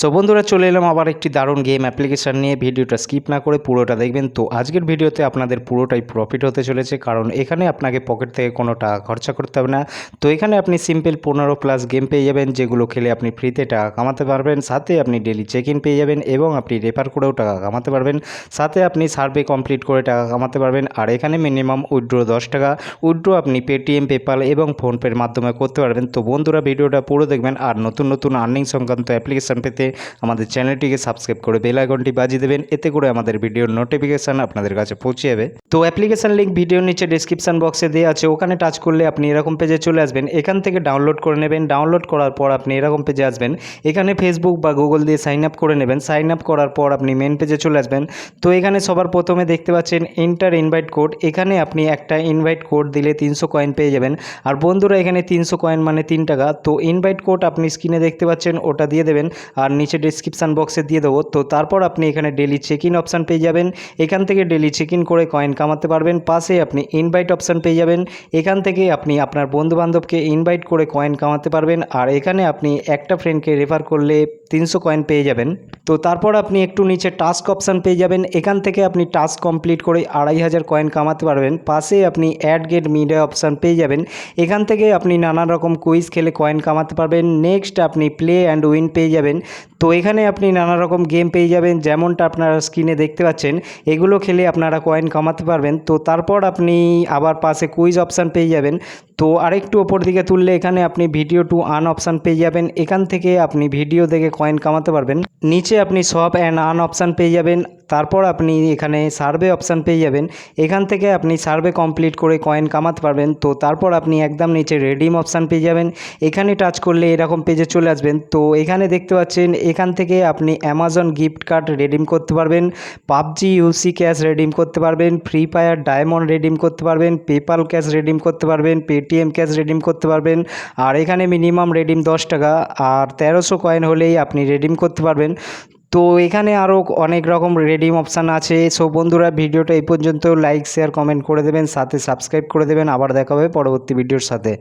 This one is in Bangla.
সো বন্ধুরা চলে এলাম আবার একটি দারুণ গেম অ্যাপ্লিকেশান নিয়ে। ভিডিওটা স্কিপ না করে পুরোটা দেখবেন। তো আজকের ভিডিওতে আপনাদের পুরোটাই প্রফিট হতে চলেছে, কারণ এখানে আপনাকে পকেট থেকে কোনো টাকা খরচা করতে হবে না। তো এখানে আপনি সিম্পল 15+ গেম পেয়ে যাবেন, যেগুলো খেলে আপনি ফ্রিতে টাকা কামাতে পারবেন। সাথে আপনি ডেলি চেক ইন পেয়ে যাবেন এবং আপনি রেফার করেও টাকা কামাতে পারবেন। সাথে আপনি সার্ভে কমপ্লিট করে টাকা কামাতে পারবেন। আর এখানে মিনিমাম উইথড্র 10 টাকা। উইথড্র আপনি পেটিএম, পেপাল এবং ফোনপের মাধ্যমে করতে পারবেন। তো বন্ধুরা ভিডিওটা পুরো দেখবেন। আর নতুন নতুন আর্নিং সংক্রান্ত অ্যাপ্লিকেশান পেতে আমাদের চ্যানেলটিকে সাবস্ক্রাইব করে বেল আইকনটি বাজিয়ে দেবেন। এতে করে আমাদের ভিডিওর নোটিফিকেশান আপনাদের কাছে পৌঁছে যাবে। তো অ্যাপ্লিকেশান লিঙ্ক ভিডিওর নিচে ডেসক্রিপশন বক্সে দেওয়া আছে, ওখানে টাচ করলে আপনি এরকম পেজে চলে আসবেন। এখান থেকে ডাউনলোড করে নেবেন। ডাউনলোড করার পর আপনি এরকম পেজে আসবেন। এখানে ফেসবুক বা গুগল দিয়ে সাইন আপ করে নেবেন। সাইন আপ করার পর আপনি মেন পেজে চলে আসবেন। তো এখানে সবার প্রথমে দেখতে পাচ্ছেন এন্টার ইনভাইট কোড। এখানে আপনি একটা ইনভাইট কোড দিলে 300 কয়েন পেয়ে যাবেন। আর বন্ধুরা এখানে 300 কয়েন মানে 3 টাকা। তো ইনভাইট কোড আপনি স্ক্রিনে দেখতে পাচ্ছেন, ওটা দিয়ে দেবেন। আর নিচে ডিসক্রিপশান বক্সে দিয়ে দেবো। তো তারপর আপনি এখানে ডেলি চেক ইন অপশান পেয়ে যাবেন। এখান থেকে ডেলি চেক ইন করে কয়েন কামাতে পারবেন। পাশে আপনি ইনভাইট অপশান পেয়ে যাবেন। এখান থেকে আপনি আপনার বন্ধুবান্ধবকে ইনভাইট করে কয়েন কামাতে পারবেন। আর এখানে আপনি একটা ফ্রেন্ডকে রেফার করলে 300 কয়েন পেয়ে যাবেন। তো তারপর আপনি একটু নিচে টাস্ক অপশান পেয়ে যাবেন। এখান থেকে আপনি টাস্ক কমপ্লিট করে 2500 কয়েন কামাতে পারবেন। পাশে আপনি অ্যাড গেট মিডিয়া অপশান পেয়ে যাবেন। এখান থেকে আপনি নানান রকম কুইজ খেলে কয়েন কামাতে পারবেন। নেক্সট আপনি প্লে অ্যান্ড উইন পেয়ে যাবেন। তো এখানে আপনি নানা রকম গেম পেয়ে যাবেন, যেমনটা আপনারা স্ক্রিনে দেখতে পাচ্ছেন। এগুলো খেলে আপনারা কয়েন কামাতে পারবেন। তো তারপর আপনি আবার পাশে কুইজ অপশান পেয়ে যাবেন। তো আরেকটু ওপর দিকে তুললে এখানে আপনি ভিডিও টু আর্ন অপশান পেয়ে যাবেন। এখান থেকে আপনি ভিডিও দেখে কয়েন কামাতে পারবেন। নিচে আপনি শপ অ্যান্ড আর্ন অপশান পেয়ে যাবেন। তারপর আপনি এখানে সার্ভে অপশান পেয়ে যাবেন। এখান থেকে আপনি সার্ভে কমপ্লিট করে কয়েন কামাতে পারবেন। তো তারপর আপনি একদম নিচে রেডিম অপশান পেয়ে যাবেন। এখানে টাচ করলে এরকম পেজে চলে আসবেন। তো এখানে দেখতে পাচ্ছেন এখান থেকে আপনি অ্যামাজন গিফট কার্ড রেডিম করতে পারবেন, পাবজি ইউসি ক্যাশ রেডিম করতে পারবেন, ফ্রি ফায়ার ডায়মন্ড রেডিম করতে পারবেন, পেপাল ক্যাশ রেডিম করতে পারবেন, পেটিএম ক্যাশ রেডিম করতে পারবেন। আর এখানে মিনিমাম রেডিম 10 টাকা। আর 1300 কয়েন হলেই আপনি রেডিম করতে পারবেন। তো এখানে আরও অনেক রকম রেডিম অপশান আছে। সো বন্ধুরা ভিডিওটা এই পর্যন্ত। লাইক শেয়ার কমেন্ট করে দেবেন, সাথে সাবস্ক্রাইব করে দেবেন। আবার দেখা হবে পরবর্তী ভিডিওর সাথে।